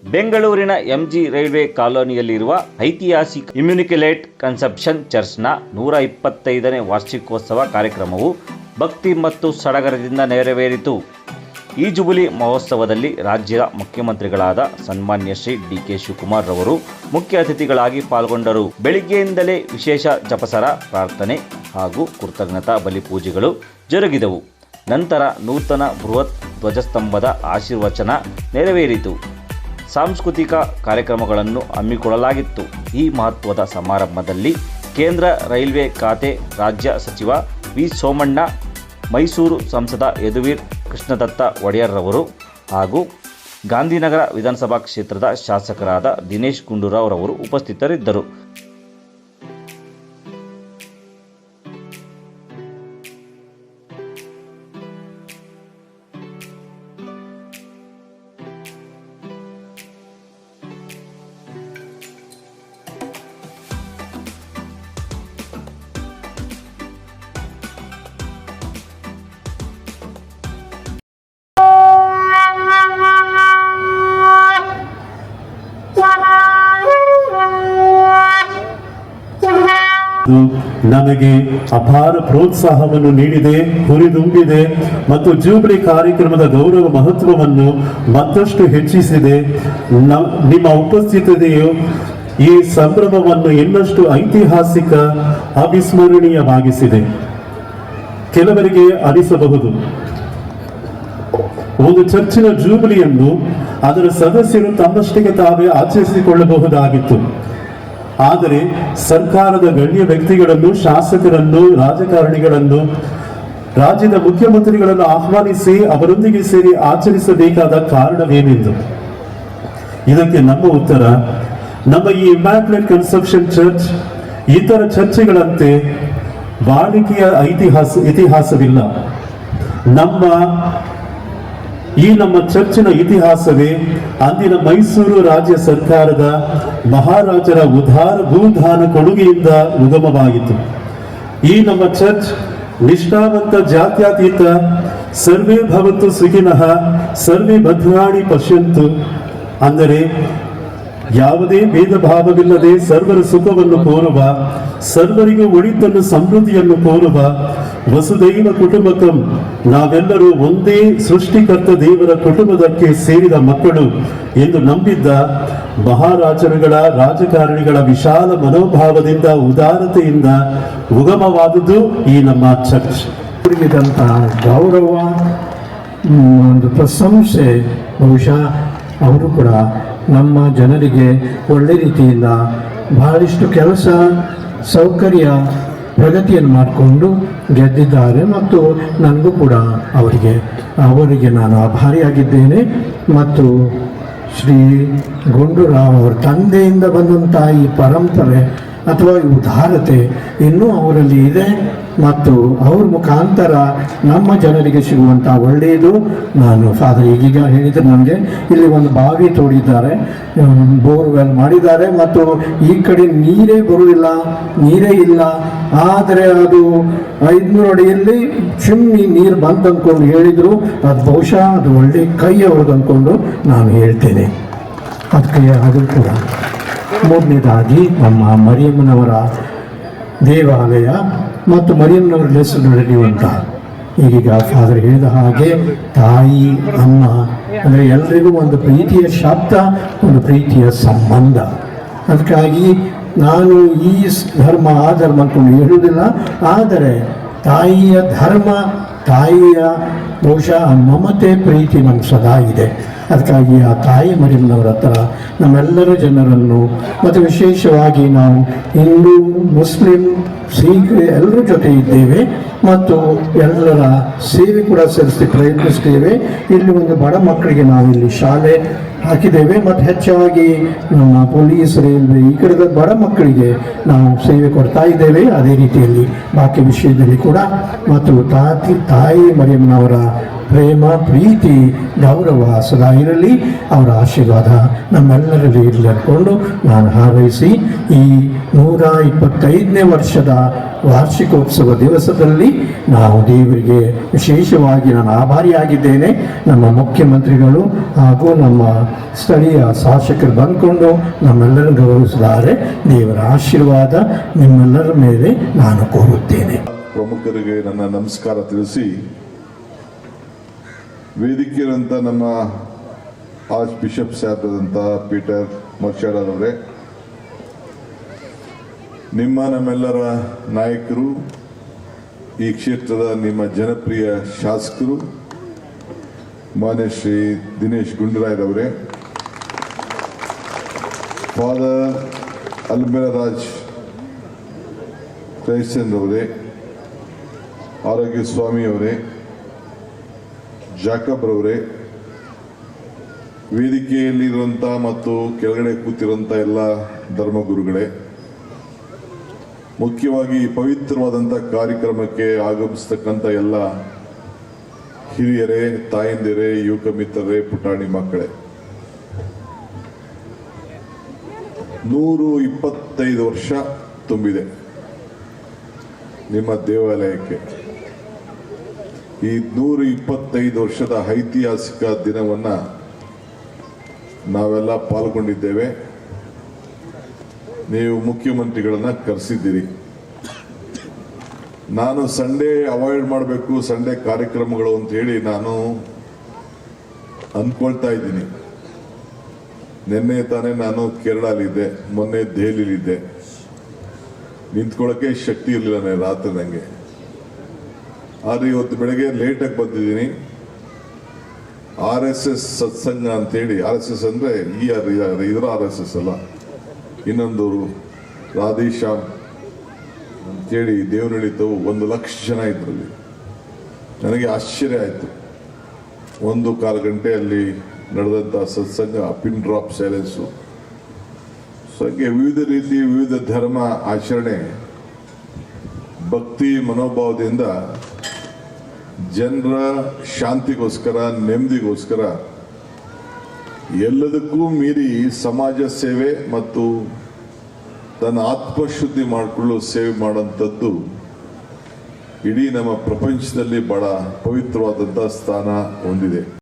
ಬೆಂಗಳೂರಿನ MG railway ಕಾಲೋನಿಯಲ್ಲಿರುವ ಐತಿಹಾಸಿಕ ಇಮ್ಯುನಿಕೇಟ್ conception ಚರ್ಚ್ನ 125ನೇ ವಾರ್ಷಿಕೋತ್ಸವ ಕಾರ್ಯಕ್ರಮವು ಭಕ್ತಿ ಮತ್ತು ಸಡಗರದಿಂದ ನೆರವೇರಿತು. ಈ ಜುಬಿಲಿ ಮಹೋತ್ಸವದಲ್ಲಿ ರಾಜ್ಯದ ಮುಖ್ಯಮಂತ್ರಿಗಳಾದ ಸನ್ಮಾನ್ಯ ಶ್ರೀ ಡಿ.ಕೆ. ಶಿವಕುಮಾರ್ ರವರು ಮುಖ್ಯ ಅತಿಥಿಗಳಾಗಿ ಪಾಲ್ಗೊಂಡರು. ಬೆಳಿಗ್ಗೆಯಿಂದಲೇ ವಿಶೇಷ ಜಪಸರ, ಪ್ರಾರ್ಥನೆ ಹಾಗೂ ಕೃತಜ್ಞತಾ ಬಲಿಪೂಜೆಗಳು ಜರುಗಿದವು. ನಂತರ ನೂತನ ಬೃಹತ್ ಧ್ವಜಸ್ತಂಭದ ಆಶೀರ್ವಚನ ನೆರವೇರಿತು. ಸಾಂಸ್ಕೃತಿಕ ಕಾರ್ಯಕ್ರಮಗಳನ್ನು ಹಮ್ಮಿಕೊಳ್ಳಲಾಗಿತ್ತು. ಈ ಮಹತ್ವದ ಸಮಾರಂಭದಲ್ಲಿ ಕೇಂದ್ರ ರೈಲ್ವೆ ಖಾತೆ ರಾಜ್ಯ ಸಚಿವ ವಿ. ಸೋಮಣ್ಣ, ಮೈಸೂರು ಸಂಸದ ಯದುವೀರ್ ಕೃಷ್ಣದತ್ತ ಒಡೆಯರ್ ರವರು ಹಾಗೂ ಗಾಂಧಿನಗರ ವಿಧಾನಸಭಾ ಕ್ಷೇತ್ರದ ಶಾಸಕರಾದ ದಿನೇಶ್ ಗುಂಡೂರಾವ್ ರವರು ಉಪಸ್ಥಿತರಿದ್ದರು. ನಮಗೆ ಅಪಾರ ಪ್ರೋತ್ಸಾಹವನ್ನು ನೀಡಿದೆ, ಹುರಿದುಂಬಿದೆ ಮತ್ತು ಜೂಬಿಲಿ ಕಾರ್ಯಕ್ರಮದ ಗೌರವ ಮಹತ್ವವನ್ನು ಮತ್ತಷ್ಟು ಹೆಚ್ಚಿಸಿದೆ. ನಿಮ್ಮ ಉಪಸ್ಥಿತಿಯು ಈ ಸಂಭ್ರಮವನ್ನು ಇನ್ನಷ್ಟು ಐತಿಹಾಸಿಕ, ಅವಿಸ್ಮರಣೀಯವಾಗಿಸಿದೆ. ಕೆಲವರಿಗೆ ಅನಿಸಬಹುದು, ಒಂದು ಚರ್ಚಿನ ಜೂಬಿಲಿಯನ್ನು ಅದರ ಸದಸ್ಯರು ತಮ್ಮಷ್ಟಿಗೆ ತಾವೇ ಆಚರಿಸಿಕೊಳ್ಳಬಹುದಾಗಿತ್ತು. ಆದರೆ ಸರ್ಕಾರದ ಗಣ್ಯ ವ್ಯಕ್ತಿಗಳನ್ನು, ಶಾಸಕರನ್ನು, ರಾಜಕಾರಣಿಗಳನ್ನು, ರಾಜ್ಯದ ಮುಖ್ಯಮಂತ್ರಿಗಳನ್ನು ಆಹ್ವಾನಿಸಿ ಅವರೊಂದಿಗೆ ಸೇರಿ ಆಚರಿಸಬೇಕಾದ ಕಾರಣವೇನೆಂದು. ಇದಕ್ಕೆ ನಮ್ಮ ಉತ್ತರ, ನಮ್ಮ ಈ ಇಮ್ಯಾಕ್ಯುಲೇಟ್ ಕನ್ಸೆಪ್ಷನ್ ಚರ್ಚ್ ಇತರ ಚರ್ಚ್ಗಳಂತೆ ಬಾಳಿಕೆಯ ಇತಿಹಾಸವಿಲ್ಲ. ನಮ್ಮ ಚರ್ಚಿನ ಇತಿಹಾಸವೇ ಅಂದಿನ ಮೈಸೂರು ರಾಜ್ಯ ಸರ್ಕಾರದ ಮಹಾರಾಜರ ಉದಾರ ಭೂದಾನ ಕೊಡುಗೆಯಿಂದ ಉಗಮವಾಯಿತು. ಈ ನಮ್ಮ ಚರ್ಚ್ ನಿಷ್ಠಾವಂತ, ಜಾತ್ಯತೀತ, ಸರ್ವೇ ಭವಂತು ಸುಖಿನಃ ಸರ್ವೇ ಭದ್ರಾಣಿ ಪಶ್ಯಂತು, ಅಂದರೆ ಯಾವುದೇ ಭೇದ ಭಾವವಿಲ್ಲದೆ ಸರ್ವರ ಸುಖವನ್ನು ಕೋರುವ, ಸರ್ವರಿಗೂ ಒಳಿತನ್ನು, ಸಮೃದ್ಧಿಯನ್ನು ಕೋರುವ ವಸುದೈವ ಕುಟುಂಬಕಂ, ನಾವೆಲ್ಲರೂ ಒಂದೇ ಸೃಷ್ಟಿಕರ್ತ ದೇವರ ಕುಟುಂಬದಕ್ಕೆ ಸೇರಿದ ಮಕ್ಕಳು ಎಂದು ನಂಬಿದ್ದ ಮಹಾರಾಜರುಗಳ, ರಾಜಕಾರಣಿಗಳ ವಿಶಾಲ ಮನೋಭಾವದಿಂದ, ಉದಾರತೆಯಿಂದ ಉಗಮವಾದುದು ಈ ನಮ್ಮ ಚರ್ಚ್. ಗೌರವ, ಒಂದು ಪ್ರಶಂಸೆ, ಬಹುಶಃ ಅವರು ಕೂಡ ನಮ್ಮ ಜನರಿಗೆ ಒಳ್ಳೆ ರೀತಿಯಿಂದ ಬಹಳಷ್ಟು ಕೆಲಸ, ಸೌಕರ್ಯ, ಪ್ರಗತಿಯನ್ನು ಮಾಡಿಕೊಂಡು ಗೆದ್ದಿದ್ದಾರೆ. ಮತ್ತು ನನಗೂ ಕೂಡ ಅವರಿಗೆ ನಾನು ಆಭಾರಿಯಾಗಿದ್ದೇನೆ. ಮತ್ತು ಶ್ರೀ ಗುಂಡೂರಾವ್ ಅವರ ತಂದೆಯಿಂದ ಬಂದಂಥ ಈ ಪರಂಪರೆ ಅಥವಾ ಈ ಉದಾರತೆ ಇನ್ನೂ ಅವರಲ್ಲಿ ಇದೆ ಮತ್ತು ಅವ್ರ ಮುಖಾಂತರ ನಮ್ಮ ಜನರಿಗೆ ಸಿಗುವಂಥ ಒಳ್ಳೆಯದು. ನಾನು ಫಾದರ್ ಈಗೀಗ ಹೇಳಿದರೆ, ನನಗೆ ಇಲ್ಲಿ ಒಂದು ಬಾವಿ ತೋಡಿದ್ದಾರೆ, ಬೋರ್ವೆಲ್ ಮಾಡಿದ್ದಾರೆ ಮತ್ತು ಈ ಕಡೆ ನೀರೇ ಬರುವುದಿಲ್ಲ, ನೀರೇ ಇಲ್ಲ. ಆದರೆ ಅದು 500 ಅಡಿಯಲ್ಲಿ ಚಿಮ್ನಿ ನೀರು ಬಂತು ಅಂದ್ಕೊಂಡು ಹೇಳಿದರು. ಅದು ಬಹುಶಃ ಅದು ಒಳ್ಳೆ ಕೈ ಅವ್ರದ್ದು ಅಂದ್ಕೊಂಡು ನಾನು ಹೇಳ್ತೇನೆ. ಅದಕ್ಕೆ ಅದು ಕೂಡ ಮೂರನೇದಾಗಿ ನಮ್ಮ ಮರಿಯಮ್ಮನವರ ದೇವಾಲಯ ಮತ್ತು ಮರಿಯಮ್ಮನವರ ಹೆಸರು ನಡೆಯುವಂಥ, ಈಗೀಗ ಫಾದರ್ ಹೇಳಿದ ಹಾಗೆ ತಾಯಿ, ಅಮ್ಮ ಅಂದರೆ ಎಲ್ಲರಿಗೂ ಒಂದು ಪ್ರೀತಿಯ ಶಬ್ದ, ಒಂದು ಪ್ರೀತಿಯ ಸಂಬಂಧ. ಅದಕ್ಕಾಗಿ ನಾನು ಈ ಧರ್ಮ ಆ ಧರ್ಮ ಅಂತ ಹೇಳುವುದಿಲ್ಲ, ಆದರೆ ತಾಯಿಯ ಧರ್ಮ, ತಾಯಿಯ ಬಹುಶಃ ಮಮತೆ, ಪ್ರೀತಿ ನಮ್ಗೆ ಸದಾ ಇದೆ. ಅದಕ್ಕಾಗಿ ಆ ತಾಯಿ ಮರಿಯಮ್ಮನವರ ಹತ್ರ ನಮ್ಮೆಲ್ಲರ ಜನರನ್ನು ಮತ್ತು ವಿಶೇಷವಾಗಿ ನಾವು ಹಿಂದೂ, ಮುಸ್ಲಿಂ, ಸಿಖ್ ಎಲ್ಲರ ಜೊತೆ ಇದ್ದೇವೆ ಮತ್ತು ಎಲ್ಲರ ಸೇವೆ ಕೂಡ ಸೇರಿಸಿ ಪ್ರಯತ್ನಿಸ್ತೇವೆ. ಇಲ್ಲಿ ಒಂದು ಬಡ ಮಕ್ಕಳಿಗೆ ನಾವಿಲ್ಲಿ ಶಾಲೆ ಹಾಕಿದ್ದೇವೆ ಮತ್ತು ಹೆಚ್ಚಾಗಿ ನಮ್ಮ ಪೊಲೀಸ್, ರೈಲ್ವೆ ಈ ಕಡೆದ ಬಡ ಮಕ್ಕಳಿಗೆ ನಾವು ಸೇವೆ ಕೊಡ್ತಾ ಇದ್ದೇವೆ. ಅದೇ ರೀತಿಯಲ್ಲಿ ಬಾಕಿ ವಿಷಯದಲ್ಲಿ ಕೂಡ ಮತ್ತು ತಾಯಿ ಮರಿಯಮ್ಮನವರ ಪ್ರೇಮ, ಪ್ರೀತಿ, ಗೌರವ ಸದಾ ಇರಲಿ. ಅವರ ಆಶೀರ್ವಾದ ನಮ್ಮೆಲ್ಲರಲ್ಲಿ ಇರಲಿ ಅಂದ್ಕೊಂಡು ನಾನು ಹಾರೈಸಿ ಈ 125ನೇ ವರ್ಷದ ವಾರ್ಷಿಕೋತ್ಸವ ದಿವಸದಲ್ಲಿ ನಾವು ದೇವರಿಗೆ ವಿಶೇಷವಾಗಿ ನಾನು ಆಭಾರಿಯಾಗಿದ್ದೇನೆ. ನಮ್ಮ ಮುಖ್ಯಮಂತ್ರಿಗಳು ಹಾಗೂ ನಮ್ಮ ಸ್ಥಳೀಯ ಶಾಸಕರು ಬಂದ್ಕೊಂಡು ನಮ್ಮೆಲ್ಲರನ್ನು ಗೌರವಿಸಿದ್ದಾರೆ. ದೇವರ ಆಶೀರ್ವಾದ ನಿಮ್ಮೆಲ್ಲರ ಮೇಲೆ ನಾನು ಕೋರುತ್ತೇನೆ. ಪ್ರಮುಖರಿಗೆ ನನ್ನ ನಮಸ್ಕಾರ ತಿಳಿಸಿ, ವೇದಿಕೆಯಂತ ನಮ್ಮ ಆರ್ಚ್ ಬಿಷಪ್ ಸಾಹೇಬರಾದಂಥ ಪೀಟರ್ ಮರ್ಷಾಡರವರೇ, ನಿಮ್ಮ ನಮ್ಮೆಲ್ಲರ ನಾಯಕರು, ಈ ಕ್ಷೇತ್ರದ ನಿಮ್ಮ ಜನಪ್ರಿಯ ಶಾಸಕರು ಮಾನ್ಯ ಶ್ರೀ ದಿನೇಶ್ ಗುಂಡೂರಾಯ್ರವರೇ, ಫಾದರ್ ಅಲ್ಮೇಲರಾಜ್ ಕ್ರೈಸ್ತನ್ ಅವರೇ, ಆರೋಗ್ಯ ಸ್ವಾಮಿ ಅವರೇ, ಜಾಕಬ್ ರವರೇ, ವೇದಿಕೆಯಲ್ಲಿರುವಂಥ ಮತ್ತು ಕೆಳಗಡೆ ಕೂತಿರುವಂಥ ಎಲ್ಲ ಧರ್ಮಗುರುಗಳೇ, ಮುಖ್ಯವಾಗಿ ಪವಿತ್ರವಾದಂಥ ಕಾರ್ಯಕ್ರಮಕ್ಕೆ ಆಗಮಿಸ್ತಕ್ಕಂಥ ಎಲ್ಲ ಹಿರಿಯರೇ, ತಾಯಂದಿರೇ, ಯುವಕ ಮಿತ್ರರೇ, ಪುಟಾಣಿ ಮಕ್ಕಳೇ, 125 ವರ್ಷ ತುಂಬಿದೆ ನಿಮ್ಮ ದೇವಾಲಯಕ್ಕೆ. ಈ 125 ವರ್ಷದ ಐತಿಹಾಸಿಕ ದಿನವನ್ನು ನಾವೆಲ್ಲ ಪಾಲ್ಗೊಂಡಿದ್ದೇವೆ. ನೀವು ಮುಖ್ಯಮಂತ್ರಿಗಳನ್ನ ಕರೆಸಿದ್ದೀರಿ. ನಾನು ಸಂಡೇ ಅವಾಯ್ಡ್ ಮಾಡಬೇಕು, ಸಂಡೇ ಕಾರ್ಯಕ್ರಮಗಳು ಅಂತ ಹೇಳಿ ನಾನು ಅಂದ್ಕೊಳ್ತಾ ಇದ್ದೀನಿ. ನಿನ್ನೆ ತಾನೇ ನಾನು ಕೇರಳಲ್ಲಿದ್ದೆ, ಮೊನ್ನೆ ದೆಹಲಿಲಿದ್ದೆ. ನಿಂತ್ಕೊಳ್ಳೋಕೆ ಶಕ್ತಿ ಇರಲಿಲ್ಲ ರಾತ್ರಿ ನನಗೆ. ಆದರೆ ಇವತ್ತು ಬೆಳಗ್ಗೆ ಲೇಟಾಗಿ ಬಂದಿದ್ದೀನಿ. RSS ಸತ್ಸಂಗ ಅಂತೇಳಿ, RSS ಅಂದರೆ ಇದರ RSS ಅಲ್ಲ, ಇನ್ನೊಂದು ರಾಧೇಶ್ಯಾಮ್ ಅಂತೇಳಿ ದೇವ್ರು ನಡೀತವು. 1 ಲಕ್ಷ ಜನ ಇದ್ರಲ್ಲಿ. ನನಗೆ ಆಶ್ಚರ್ಯ ಆಯಿತು. 1.25 ಗಂಟೆ ಅಲ್ಲಿ ನಡೆದಂಥ ಸತ್ಸಂಗ, ಪಿನ್ ಡ್ರಾಪ್ ಸೈಲೆನ್ಸು. ಸೊ ಹಾಗೆ ವಿವಿಧ ರೀತಿ, ವಿವಿಧ ಧರ್ಮ ಆಚರಣೆ, ಭಕ್ತಿ ಮನೋಭಾವದಿಂದ ಜನರ ಶಾಂತಿಗೋಸ್ಕರ, ನೆಮ್ಮದಿಗೋಸ್ಕರ, ಎಲ್ಲದಕ್ಕೂ ಮೀರಿ ಸಮಾಜ ಸೇವೆ ಮತ್ತು ತನ್ನ ಆತ್ಮಶುದ್ಧಿ ಮಾಡಿಕೊಳ್ಳಲು ಸೇವೆ ಮಾಡೋಂಥದ್ದು ಇಡೀ ನಮ್ಮ ಪ್ರಪಂಚದಲ್ಲಿ ಬಹಳ ಪವಿತ್ರವಾದಂಥ ಸ್ಥಾನ ಹೊಂದಿದೆ.